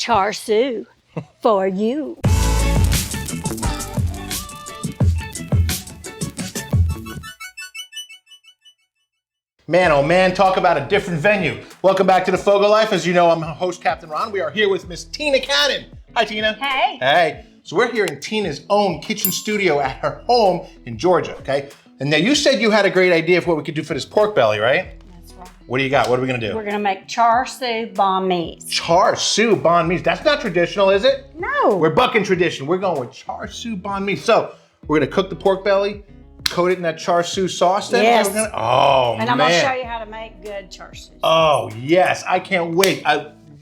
Char Siu for you. Man, oh man, talk about a different venue. Welcome back to the FOGO Life. As you know, I'm host Captain Ron. We are here with Miss Tina Cannon. Hi, Tina. Hey. Hey. So we're here in Tina's own kitchen studio at her home in Georgia, okay? And now you said you had a great idea of what we could do for this pork belly, right? That's right. What do you got? What are we gonna do? We're gonna make Char Siu Banh Mi. Char Siu Banh Mi. That's not traditional, is it? No. We're bucking tradition. We're going with Char Siu Banh Mi. So we're gonna cook the pork belly, coat it in that Char Siu sauce then? Yes. Oh, and I'm gonna show you how to make good Char Siu. Oh, yes. I can't wait.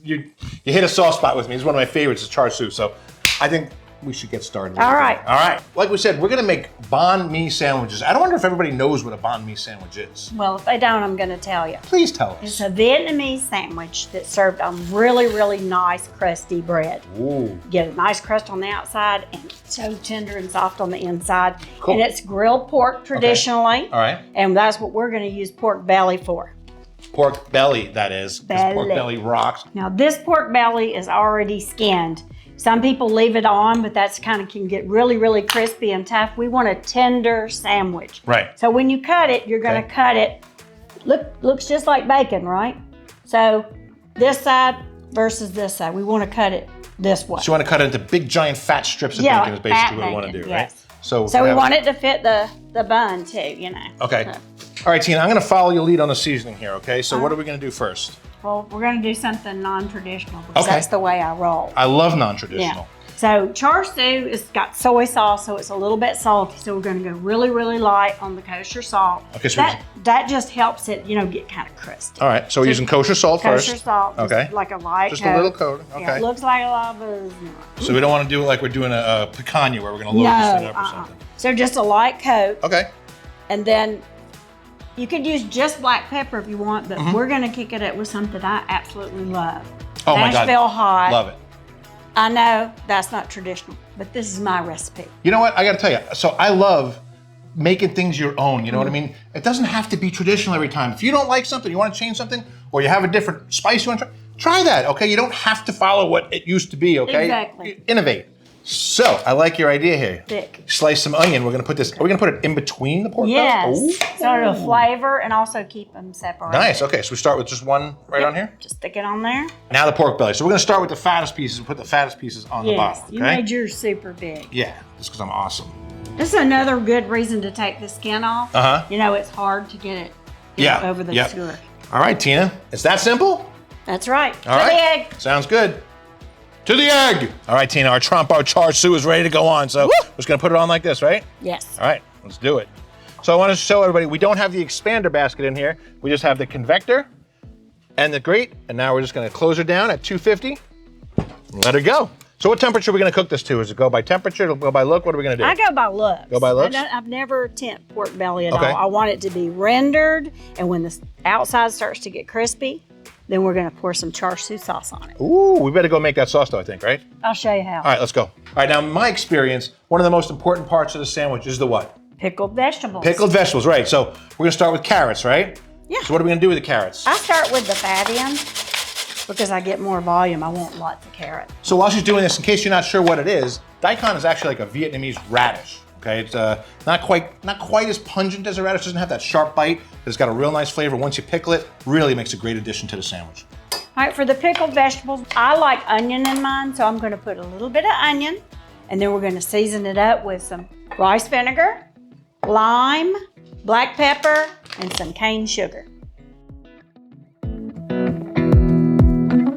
You hit a soft spot with me. It's one of my favorites, is Char Siu. So I think we should get started. All right. All right. Like we said, we're going to make Banh Mi sandwiches. I wonder if everybody knows what a Banh Mi sandwich is. Well, if they don't, I'm gonna tell you. Please tell us. It's a Vietnamese sandwich that's served on really, really nice crusty bread. Ooh. Get a nice crust on the outside and it's so tender and soft on the inside. Cool. And it's grilled pork traditionally. All right. And that's what we're gonna use pork belly for. Pork belly, that is. 'Cause pork belly rocks. Now this pork belly is already skinned. Some people leave it on, but that's kind of can get really, really crispy and tough. We want a tender sandwich. Right. So when you cut it, you're gonna cut it, looks just like bacon, right? So this side versus this side. We wanna cut it this way. So you want to cut it into big, giant, fat strips of bacon is basically what we want to do, right? Yes. So we want it to fit the bun too, you know. Okay. All right, Tina, I'm going to follow your lead on the seasoning here, okay? So what are we going to do first? Well, we're gonna do something non-traditional because Okay. that's the way I roll. I love non-traditional. Yeah. So Char Siu has got soy sauce, so it's a little bit salty. So we're gonna go really, really light on the kosher salt. Okay, so that just helps it, get kind of crusty. All right, so we're using kosher salt first. Kosher salt, just Okay. like a light Just coat. a little coating, okay. Yeah, it looks like a lot, but it's not. So we don't want to do it like we're doing a picanha where we're going to load this thing up or something. So just a light coat, Okay. and then you could use just black pepper if you want, but we're gonna kick it up with something I absolutely love. Oh my God. Nashville Hot. Love it. I know that's not traditional, but this is my recipe. You know what? I got to tell you. So I love making things your own. You know what I mean? It doesn't have to be traditional every time. If you don't like something, you want to change something, or you have a different spice you want to try that, okay? You don't have to follow what it used to be, okay? Exactly. Innovate. So I like your idea here. Thick. Slice some onion. We're going to put this, are we going to put it in between the pork Yes. belly? Ooh. So it'll flavor and also keep them separated. Nice. Okay, so we start with just one right on here? Just stick it on there. Now the pork belly. So we're going to start with the fattest pieces and put the fattest pieces on the bottom, okay? You made yours super big. Yeah, just because I'm awesome. This is another good reason to take the skin off. Uh-huh. It's hard to get it over the skewer. All right, Tina. It's that simple? That's right. All right. To the egg. Sounds good. To the egg. All right, Tina, our Trompo Char Siu is ready to go on. So we're just going to put it on like this, right? Yes. All right, let's do it. So I want to show everybody, we don't have the expander basket in here. We just have the convector and the grate. And now we're just going to close her down at 250 and let her go. So what temperature are we going to cook this to? Is it go by temperature? It'll go by look? What are we going to do? I go by looks. Go by looks? I've never temped pork belly at Okay. all. I want it to be rendered, and when the outside starts to get crispy, then we're going to pour some Char Siu sauce on it. Ooh, we better go make that sauce though, I think, right? I'll show you how. All right, let's go. All right, now in my experience, one of the most important parts of the sandwich is the what? Pickled vegetables. Pickled vegetables, right. So we're gonna start with carrots, right? Yeah. So what are we gonna do with the carrots? I start with the fat end because I get more volume. I want lots of carrot. So while she's doing this, in case you're not sure what it is, daikon is actually like a Vietnamese radish. Okay, it's not quite as pungent as a radish. It doesn't have that sharp bite, but it's got a real nice flavor. Once you pickle it, really makes a great addition to the sandwich. All right, for the pickled vegetables, I like onion in mine, so I'm gonna put a little bit of onion, and then we're gonna season it up with some rice vinegar, lime, black pepper, and some cane sugar.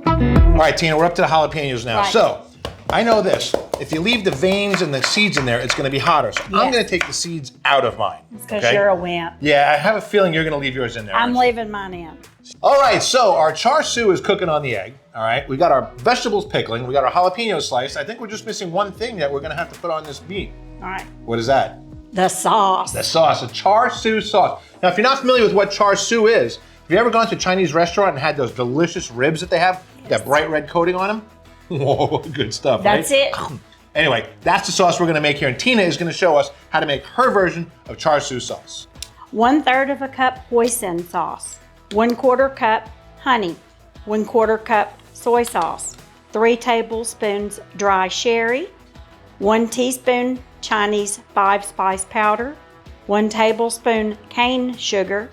All right, Tina, we're up to the jalapenos now. Right. So I know this. If you leave the veins and the seeds in there, it's gonna be hotter. So I'm gonna take the seeds out of mine. It's because you're a wimp. Yeah, I have a feeling you're gonna leave yours in there. I'm aren't you? leaving mine in. All right, so our Char Siu is cooking on the egg. All right, we got our vegetables pickling. We got our jalapeno sliced. I think we're just missing one thing that we're gonna have to put on this meat. All right, What is that? the sauce. The sauce, a Char Siu sauce. Now, if you're not familiar with what Char Siu is, have you ever gone to a Chinese restaurant and had those delicious ribs that they have? That bright red coating on them? Whoa, good stuff, That's right? it. Anyway, that's the sauce we're gonna make here, and Tina is gonna show us how to make her version of Char Siu sauce. 1/3 of a cup hoisin sauce, 1/4 cup honey, 1/4 cup soy sauce, 3 tablespoons dry sherry, 1 teaspoon Chinese 5-spice powder, 1 tablespoon cane sugar,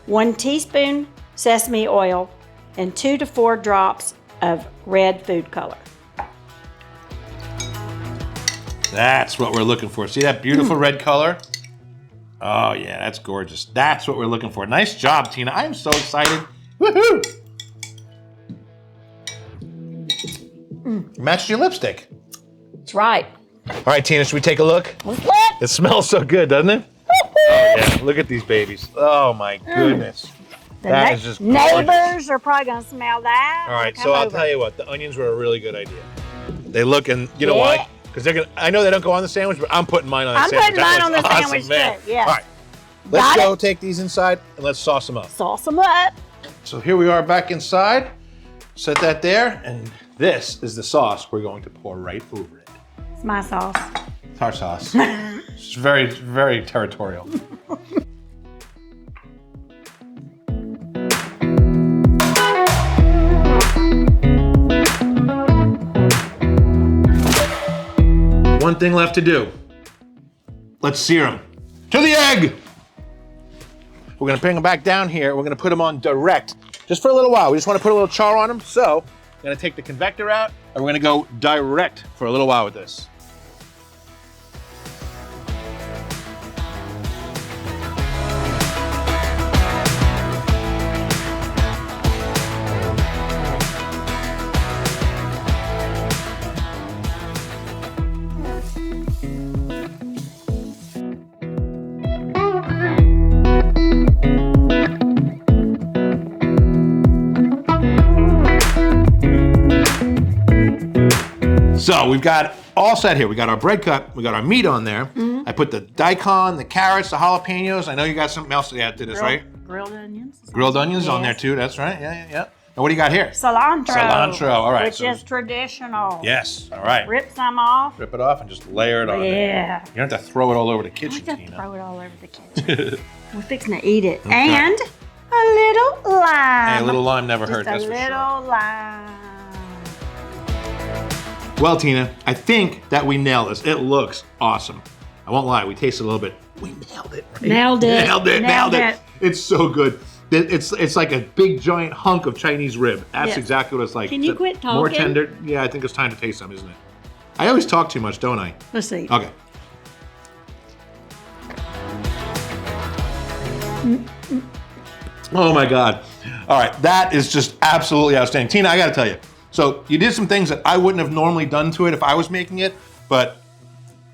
1 teaspoon sesame oil, and 2 to 4 drops of red food color. That's what we're looking for. See that beautiful red color? Oh yeah, that's gorgeous. That's what we're looking for. Nice job, Tina. I am so excited. Woohoo! Matched your lipstick. That's right. All right, Tina, should we take a look? Let's look. It smells so good, doesn't it? Oh yeah, look at these babies. Oh my goodness. That is just gorgeous. Neighbors are probably gonna smell that. All right, so I'll tell you what, the onions were a really good idea. They look, and you know why? Because they're gonna. I know they don't go on the sandwich, but I'm putting mine on the sandwich. I'm putting mine on the sandwich too. Yeah. All right, let's go take these inside and let's sauce them up. Sauce them up. So here we are back inside. Set that there, and this is the sauce we're going to pour right over it. It's my sauce. It's our sauce. It's very, very territorial. One thing left to do. Let's sear them. To the egg! We're gonna bring them back down here. We're gonna put them on direct, just for a little while. We just wanna put a little char on them. So, I'm gonna take the convector out, and we're gonna go direct for a little while with this. So we've got all set here. We got our bread cut, we got our meat on there. I put the daikon, the carrots, the jalapenos. I know you got something else to add to this, right? Grilled onions. Grilled onions on there too, that's right, yeah. Now what do you got here? Cilantro. Cilantro, all right. Which is traditional. Yes, all right. Rip some off. Rip it off and just layer it on there. Yeah. You don't have to throw it all over the I kitchen, have to Tina. throw it all over the kitchen. We're fixing to eat it. And a little lime. Hey, a little lime never Just hurt, that's for a sure. little lime. Well, Tina, I think that we nailed this. It looks awesome. I won't lie, we tasted a little bit. We nailed it, right? Nailed it. Nailed it. It's so good. It's like a big giant hunk of Chinese rib. That's exactly what it's like. Can you quit talking? More tender. Yeah, I think it's time to taste some, isn't it? I always talk too much, don't I? Let's see. Okay. Oh my God. All right, that is just absolutely outstanding. Tina, I gotta tell you. So you did some things that I wouldn't have normally done to it if I was making it, but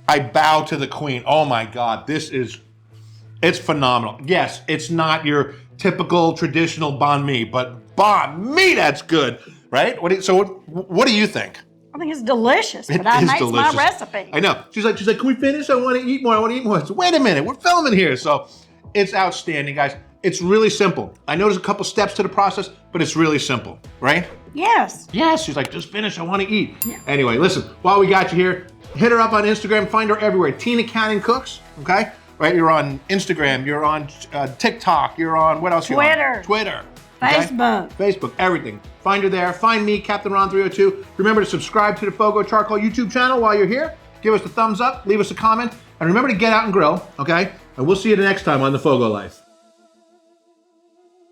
I bow to the queen. Oh my God, it's phenomenal. Yes, it's not your typical traditional banh mi, but banh mi, that's good, right? What do you think? I think it's delicious, but It I is made delicious. my recipe. I know. She's like, can we finish? I want to eat more. I want to eat more. I said, wait a minute, we're filming here. So it's outstanding, guys. It's really simple. I know there's a couple steps to the process, but it's really simple, right? Yes. Yes, she's like, just finish, I want to eat. Yeah. Anyway, listen, while we got you here, hit her up on Instagram, find her everywhere. Tina Cannon Cooks, okay? Right, you're on Instagram, you're on TikTok, you're on, what else? Twitter. Twitter. Facebook. Facebook, everything. Find her there. Find me, Captain Ron 302. Remember to subscribe to the FOGO Charcoal YouTube channel while you're here. Give us a thumbs up, leave us a comment, and remember to get out and grill, okay? And we'll see you the next time on the FOGO Life.